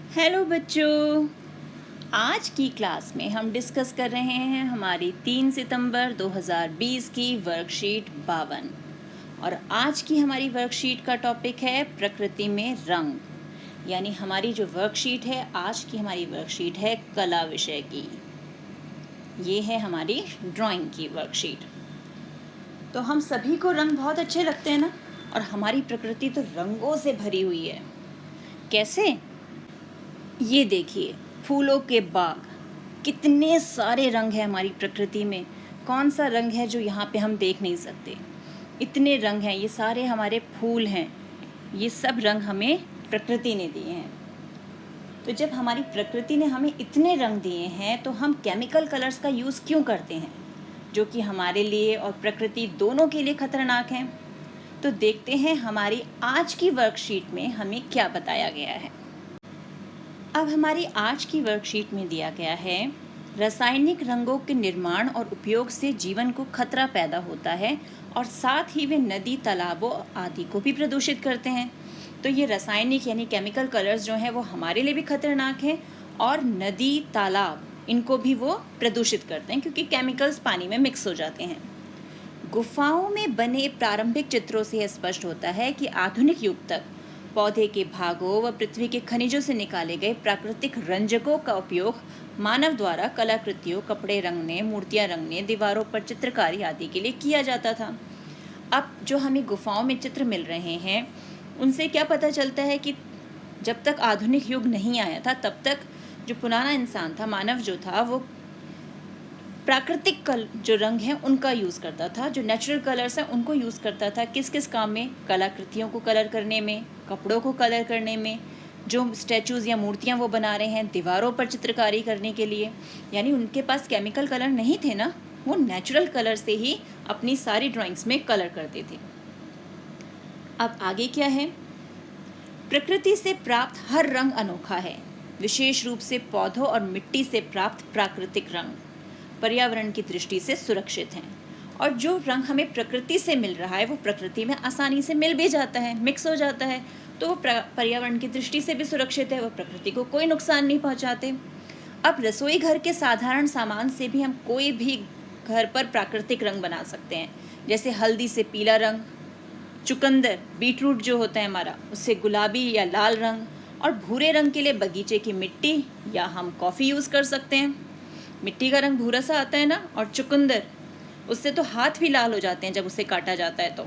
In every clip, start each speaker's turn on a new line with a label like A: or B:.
A: Hello बच्चों, आज की क्लास में हम डिस्कस कर रहे हैं हमारी 3 सितंबर 2020 की वर्कशीट 52। और आज की हमारी वर्कशीट का टॉपिक है प्रकृति में रंग। यानी हमारी जो वर्कशीट है, आज की हमारी वर्कशीट है कला विषय की। ये है हमारी ड्राइंग की वर्कशीट। तो हम सभी को रंग बहुत अच्छे लगते हैं ना, और हमारी प्रकृति तो रंगों से भरी हुई है। कैसे? ये देखिए, फूलों के बाग, कितने सारे रंग हैं हमारी प्रकृति में। कौन सा रंग है जो यहाँ पे हम देख नहीं सकते? इतने रंग हैं, ये सारे हमारे फूल हैं। ये सब रंग हमें प्रकृति ने दिए हैं। तो जब हमारी प्रकृति ने हमें इतने रंग दिए हैं, तो हम केमिकल कलर्स का यूज़ क्यों करते हैं, जो कि हमारे लिए और प्रकृति दोनों के लिए खतरनाक हैं? तो देखते हैं हमारी आज की वर्कशीट में हमें क्या बताया गया है। अब हमारी आज की वर्कशीट में दिया गया है, रासायनिक रंगों के निर्माण और उपयोग से जीवन को खतरा पैदा होता है और साथ ही वे नदी, तालाबों आदि को भी प्रदूषित करते हैं। तो ये रासायनिक यानी केमिकल कलर्स जो हैं वो हमारे लिए भी खतरनाक हैं, और नदी, तालाब इनको भी वो प्रदूषित करते हैं, क्योंकि केमिकल्स पानी में मिक्स हो जाते हैं। गुफाओं में बने प्रारंभिक चित्रों से यह स्पष्ट होता है कि आधुनिक युग तक पौधे के भागों व पृथ्वी के खनिजों से निकाले गए प्राकृतिक रंजकों का उपयोग मानव द्वारा कलाकृतियों, कपड़े रंगने, मूर्तियां रंगने, दीवारों पर चित्रकारी आदि के लिए किया जाता था। अब जो हमें गुफाओं में चित्र मिल रहे हैं, उनसे क्या पता चलता है कि जब तक आधुनिक युग नहीं आया था, तब तक जो पुराना इंसान था, मानव जो था, वो प्राकृतिक जो रंग हैं उनका यूज़ करता था। जो नेचुरल कलर्स हैं उनको यूज़ करता था। किस किस काम में? कलाकृतियों को कलर करने में, कपड़ों को कलर करने में, जो स्टैचूज़ या मूर्तियाँ वो बना रहे हैं, दीवारों पर चित्रकारी करने के लिए। यानी उनके पास केमिकल कलर नहीं थे ना, वो नेचुरल कलर से ही अपनी सारी ड्राइंग्स में कलर करते थे। अब आगे क्या है? प्रकृति से प्राप्त हर रंग अनोखा है, विशेष रूप से पौधों और मिट्टी से प्राप्त प्राकृतिक रंग पर्यावरण की दृष्टि से सुरक्षित हैं। और जो रंग हमें प्रकृति से मिल रहा है, वो प्रकृति में आसानी से मिल भी जाता है, मिक्स हो जाता है, तो वो पर्यावरण की दृष्टि से भी सुरक्षित है, वो प्रकृति को कोई नुकसान नहीं पहुंचाते। अब रसोई घर के साधारण सामान से भी हम कोई भी घर पर प्राकृतिक रंग बना सकते हैं। जैसे हल्दी से पीला रंग, चुकंदर, बीटरूट जो होता है हमारा, उससे गुलाबी या लाल रंग, और भूरे रंग के लिए बगीचे की मिट्टी या हम कॉफ़ी यूज़ कर सकते हैं। मिट्टी का रंग भूरा सा आता है ना, और चुकंदर, उससे तो हाथ भी लाल हो जाते हैं जब उसे काटा जाता है। तो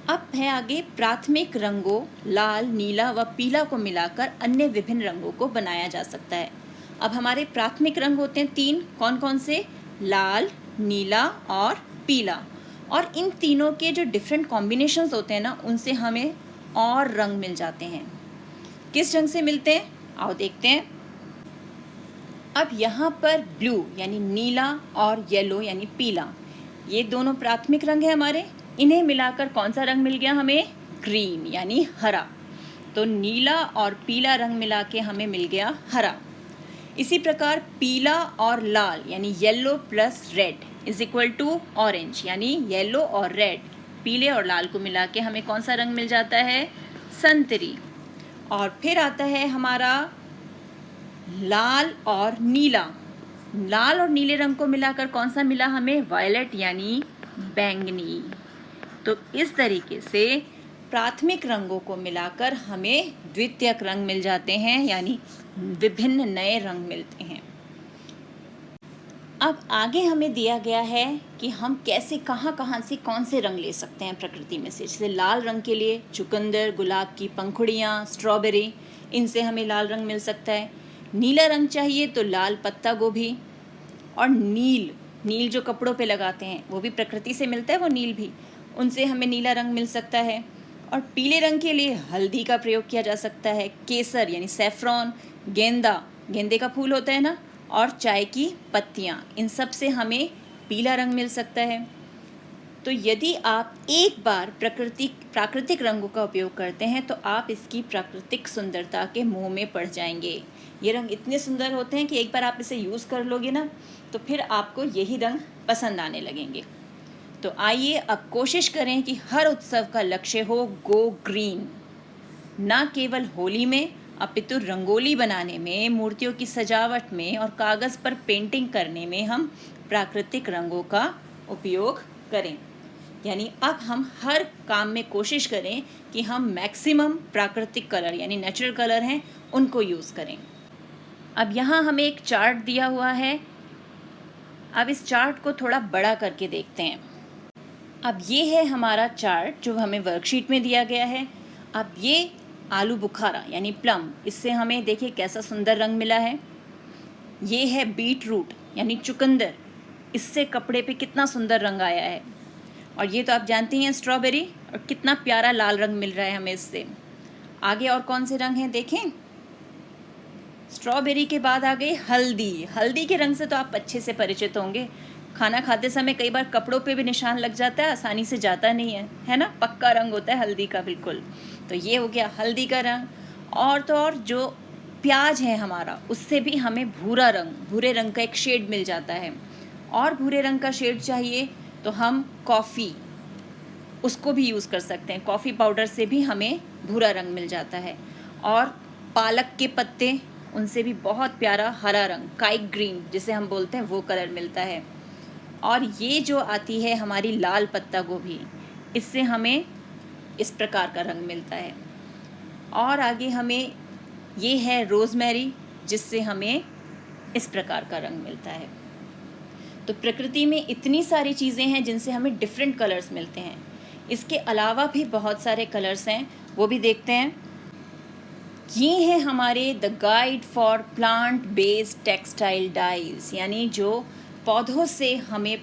A: अब है आगे प्राथमिक रंगों लाल, नीला व पीला को मिलाकर अन्य विभिन्न रंगों को बनाया जा सकता है। अब हमारे प्राथमिक रंग होते हैं 3, कौन कौन से? लाल, नीला और पीला। और इन तीनों के जो डिफरेंट कॉम्बिनेशंस होते हैं ना, उनसे हमें और रंग मिल जाते हैं। किस रंग से मिलते हैं? आओ देखते हैं। अब यहाँ पर ब्लू यानी नीला और येलो यानी पीला, ये दोनों प्राथमिक रंग है हमारे। इन्हें मिलाकर कौन सा रंग मिल गया हमें? ग्रीन यानी हरा। तो नीला और पीला रंग मिला के हमें मिल गया हरा। इसी प्रकार पीला और लाल यानी yellow plus red is equal to orange, यानी येलो और रेड, पीले और लाल को मिला के हमें कौन सा रंग मिल जाता है? संतरी। और फिर आता है हमारा लाल और नीला। लाल और नीले रंग को मिलाकर कौन सा मिला हमें? वायलेट यानी बैंगनी। तो इस तरीके से प्राथमिक रंगों को मिलाकर हमें द्वितीयक रंग मिल जाते हैं, यानी विभिन्न नए रंग मिलते हैं। अब आगे हमें दिया गया है कि हम कैसे, कहाँ से कौन से रंग ले सकते हैं प्रकृति में से। जैसे लाल रंग के लिए चुकंदर, गुलाब की पंखुड़ियाँ, स्ट्रॉबेरी, इनसे हमें लाल रंग मिल सकता है। नीला रंग चाहिए तो लाल पत्ता गोभी, और नील जो कपड़ों पे लगाते हैं वो भी प्रकृति से मिलता है, वो नील भी, उनसे हमें नीला रंग मिल सकता है। और पीले रंग के लिए हल्दी का प्रयोग किया जा सकता है, केसर यानी सैफ्रॉन, गेंदे का फूल होता है ना, और चाय की पत्तियाँ, इन सब से हमें पीला रंग मिल सकता है। तो यदि आप एक बार प्राकृतिक रंगों का उपयोग करते हैं, तो आप इसकी प्राकृतिक सुंदरता के मोह में पड़ जाएंगे। ये रंग इतने सुंदर होते हैं कि एक बार आप इसे यूज़ कर लोगे ना, तो फिर आपको यही रंग पसंद आने लगेंगे। तो आइए अब कोशिश करें कि हर उत्सव का लक्ष्य हो गो ग्रीन, ना केवल होली में अपितु रंगोली बनाने में, मूर्तियों की सजावट में और कागज़ पर पेंटिंग करने में हम प्राकृतिक रंगों का उपयोग करें। यानी अब हम हर काम में कोशिश करें कि हम मैक्सिमम प्राकृतिक कलर यानी नेचुरल कलर हैं उनको यूज़ करें। अब यहाँ हमें एक चार्ट दिया हुआ है। अब इस चार्ट को थोड़ा बड़ा करके देखते हैं। अब ये है हमारा चार्ट जो हमें वर्कशीट में दिया गया है। अब ये आलू बुखारा यानी प्लम, इससे हमें देखिए कैसा सुंदर रंग मिला है। ये है बीट रूट यानी चुकंदर, इससे कपड़े पे कितना सुंदर रंग आया है। और ये तो आप जानते हैं स्ट्रॉबेरी, और कितना प्यारा लाल रंग मिल रहा है हमें इससे। आगे और कौन से रंग हैं देखें। स्ट्रॉबेरी के बाद आ गई हल्दी। हल्दी के रंग से तो आप अच्छे से परिचित होंगे। खाना खाते समय कई बार कपड़ों पे भी निशान लग जाता है, आसानी से जाता नहीं है ना। पक्का रंग होता है हल्दी का बिल्कुल। तो ये हो गया हल्दी का रंग। और तो और जो प्याज है हमारा, उससे भी हमें भूरा रंग, भूरे रंग का एक शेड मिल जाता है। और भूरे रंग का शेड चाहिए तो हम कॉफ़ी, उसको भी यूज़ कर सकते हैं। कॉफ़ी पाउडर से भी हमें भूरा रंग मिल जाता है। और पालक के पत्ते, उनसे भी बहुत प्यारा हरा रंग, काइट ग्रीन जिसे हम बोलते हैं, वो कलर मिलता है। और ये जो आती है हमारी लाल पत्ता गोभी, इससे हमें इस प्रकार का रंग मिलता है। और आगे हमें ये है रोज़मेरी, जिससे हमें इस प्रकार का रंग मिलता है। तो प्रकृति में इतनी सारी चीज़ें हैं जिनसे हमें डिफरेंट कलर्स मिलते हैं। इसके अलावा भी बहुत सारे कलर्स हैं, वो भी देखते हैं। ये हैं हमारे the guide for plant based textile dyes, यानी जो पौधों से हमें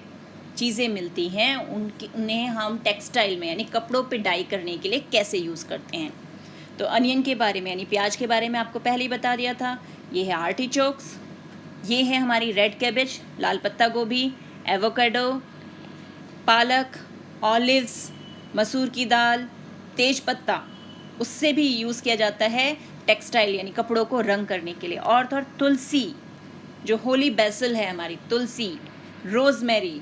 A: चीज़ें मिलती हैं उन्हें हम टेक्सटाइल में यानी कपड़ों पे डाई करने के लिए कैसे यूज़ करते हैं। तो अनियन के बारे में यानी प्याज के बारे में आपको पहले ही बता दिया था। ये है आर्टिचोक्स, ये है हमारी रेड कैबेज, लाल पत्ता गोभी, एवोकाडो, पालक, ऑलिव्स, मसूर की दाल, तेज पत्ता, उससे भी यूज़ किया जाता है टेक्सटाइल यानी कपड़ों को रंग करने के लिए। और तो तुलसी, जो होली बेसिल है हमारी, तुलसी, रोज़मेरी,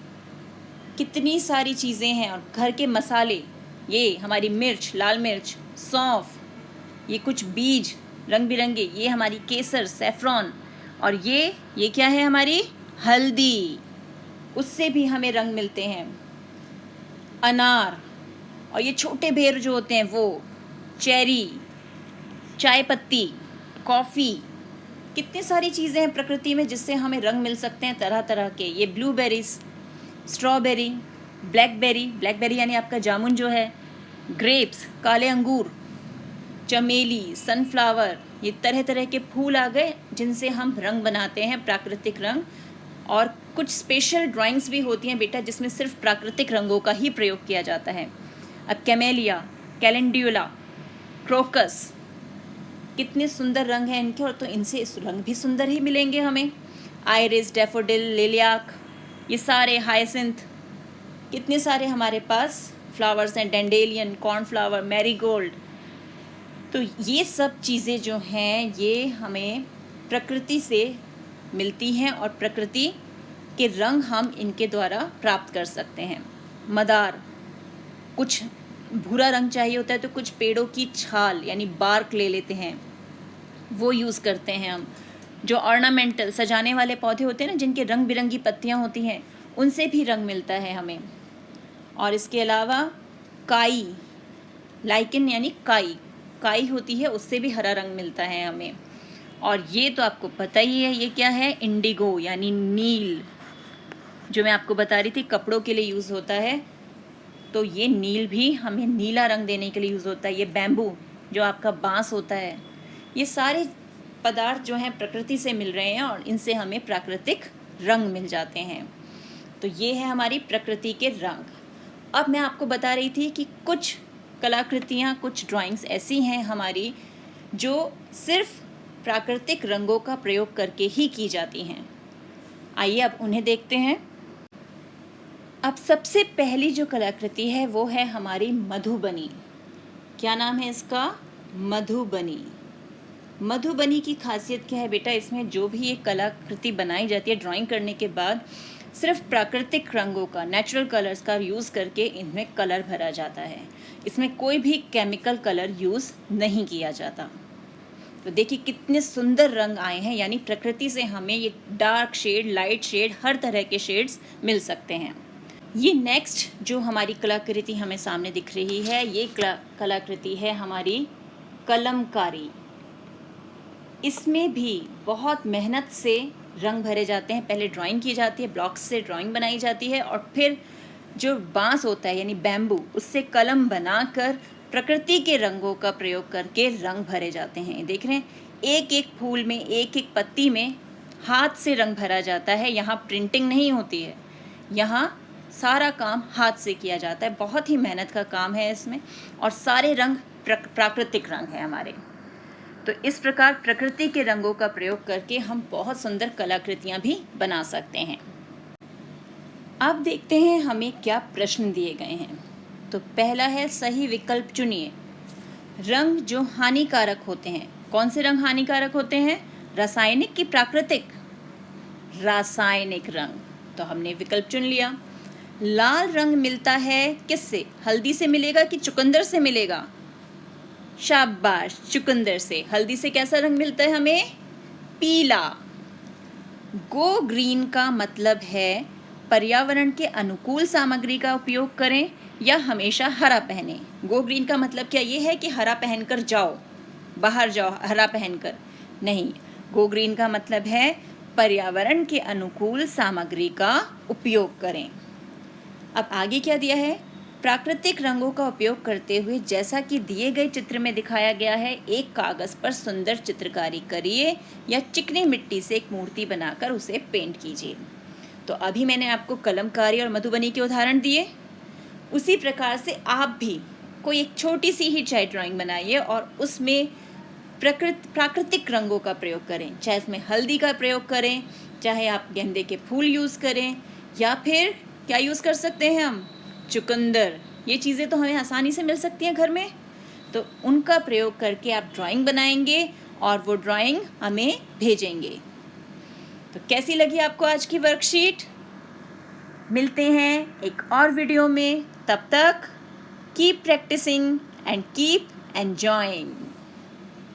A: कितनी सारी चीज़ें हैं। और घर के मसाले, ये हमारी मिर्च, लाल मिर्च, सौंफ, ये कुछ बीज रंग बिरंगे, ये हमारी केसर, सैफरॉन, और ये क्या है हमारी हल्दी, उससे भी हमें रंग मिलते हैं। अनार, और ये छोटे बेर जो होते हैं वो, चेरी, चाय पत्ती, कॉफ़ी, कितनी सारी चीज़ें हैं प्रकृति में जिससे हमें रंग मिल सकते हैं तरह तरह के। ये ब्लूबेरीज, स्ट्रॉबेरी, ब्लैकबेरी यानी आपका जामुन जो है, ग्रेप्स, काले अंगूर, चमेली, सनफ्लावर, ये तरह तरह के फूल आ गए जिनसे हम रंग बनाते हैं, प्राकृतिक रंग। और कुछ स्पेशल ड्राइंग्स भी होती हैं बेटा जिसमें सिर्फ प्राकृतिक रंगों का ही प्रयोग किया जाता है। अब कैमेलिया, कैलेंड्यूला, क्रोकस, कितने सुंदर रंग हैं इनके, और तो इनसे इस रंग भी सुंदर ही मिलेंगे हमें। आइरिस, डैफोडिल, लिलियाक, ये सारे, हाइसिंथ, कितने सारे हमारे पास फ्लावर्स हैं, डेंडेलियन, कॉर्नफ्लावर, मैरीगोल्ड। तो ये सब चीज़ें जो हैं ये हमें प्रकृति से मिलती हैं और प्रकृति के रंग हम इनके द्वारा प्राप्त कर सकते हैं। मदार, कुछ भूरा रंग चाहिए होता है तो कुछ पेड़ों की छाल यानी बार्क ले लेते हैं, वो यूज़ करते हैं हम। जो ऑर्नामेंटल सजाने वाले पौधे होते हैं ना, जिनके रंग बिरंगी पत्तियां होती हैं, उनसे भी रंग मिलता है हमें। और इसके अलावा काई, लाइकन यानी काई होती है, उससे भी हरा रंग मिलता है हमें। और ये तो आपको पता ही है, ये क्या है, इंडिगो यानी नील, जो मैं आपको बता रही थी कपड़ों के लिए यूज़ होता है। तो ये नील भी हमें नीला रंग देने के लिए यूज़ होता है। ये बैम्बू, जो आपका बांस होता है, ये सारे पदार्थ जो हैं प्रकृति से मिल रहे हैं और इनसे हमें प्राकृतिक रंग मिल जाते हैं। तो ये है हमारी प्रकृति के रंग। अब मैं आपको बता रही थी कि कुछ कलाकृतियाँ, कुछ ड्राइंग्स ऐसी हैं हमारी जो सिर्फ प्राकृतिक रंगों का प्रयोग करके ही की जाती हैं। आइए अब उन्हें देखते हैं। अब सबसे पहली जो कलाकृति है वो है हमारी मधुबनी। क्या नाम है इसका, मधुबनी। मधुबनी की खासियत क्या है बेटा, इसमें जो भी एक कलाकृति बनाई जाती है ड्राइंग करने के बाद, सिर्फ प्राकृतिक रंगों का, नेचुरल कलर्स का यूज़ करके इनमें कलर भरा जाता है। इसमें कोई भी केमिकल कलर यूज़ नहीं किया जाता। तो देखिए कितने सुंदर रंग आए हैं, यानी प्रकृति से हमें ये डार्क शेड, लाइट शेड, हर तरह के शेड्स मिल सकते हैं। ये नेक्स्ट जो हमारी कलाकृति हमें सामने दिख रही है, ये कलाकृति है हमारी कलमकारी। इसमें भी बहुत मेहनत से रंग भरे जाते हैं। पहले ड्राइंग की जाती है, ब्लॉक्स से ड्राइंग बनाई जाती है और फिर जो बांस होता है यानी बैम्बू, उससे कलम बनाकर प्रकृति के रंगों का प्रयोग करके रंग भरे जाते हैं। देख रहे हैं, एक एक फूल में, एक एक पत्ती में हाथ से रंग भरा जाता है। यहाँ प्रिंटिंग नहीं होती है, यहाँ सारा काम हाथ से किया जाता है। बहुत ही मेहनत का काम है इसमें, और सारे रंग प्राकृतिक रंग हैं हमारे। तो इस प्रकार प्रकृति के रंगों का प्रयोग करके हम बहुत सुंदर कलाकृतियाँ भी बना सकते हैं। अब देखते हैं हमें क्या प्रश्न दिए गए हैं। तो पहला है, सही विकल्प चुनिए। रंग जो हानिकारक होते हैं, कौन से रंग हानिकारक होते हैं? रासायनिक की प्राकृतिक? रासायनिक रंग। तो हमने विकल्प चुन लिया। लाल रंग मिलता है किससे? हल्दी से मिलेगा कि चुकंदर से मिलेगा? शाबाश, चुकंदर से। हल्दी से कैसा रंग मिलता है हमें? पीला। गो ग्रीन का मतलब है पर्यावरण के अनुकूल सामग्री का उपयोग करें या हमेशा हरा पहने। गो ग्रीन का मतलब क्या ये है कि हरा पहनकर जाओ, बाहर जाओ हरा पहनकर? नहीं, गो ग्रीन का मतलब है पर्यावरण के अनुकूल सामग्री का उपयोग करें। अब आगे क्या दिया है? प्राकृतिक रंगों का उपयोग करते हुए जैसा कि दिए गए चित्र में दिखाया गया है, एक कागज पर सुंदर चित्रकारी करिए या चिकनी मिट्टी से एक मूर्ति बनाकर उसे पेंट कीजिए। तो अभी मैंने आपको कलमकारी और मधुबनी के उदाहरण दिए, उसी प्रकार से आप भी कोई एक छोटी सी ही चाहे ड्राइंग बनाइए और उसमें प्राकृतिक रंगों का प्रयोग करें। चाहे उसमें हल्दी का प्रयोग करें, चाहे आप गेंदे के फूल यूज़ करें, या फिर क्या यूज़ कर सकते हैं हम? चुकंदर। ये चीज़ें तो हमें आसानी से मिल सकती हैं घर में, तो उनका प्रयोग करके आप ड्राइंग बनाएंगे और वो ड्राइंग हमें भेजेंगे। तो कैसी लगी आपको आज की वर्कशीट? मिलते हैं एक और वीडियो में, तब तक keep practising and keep enjoying.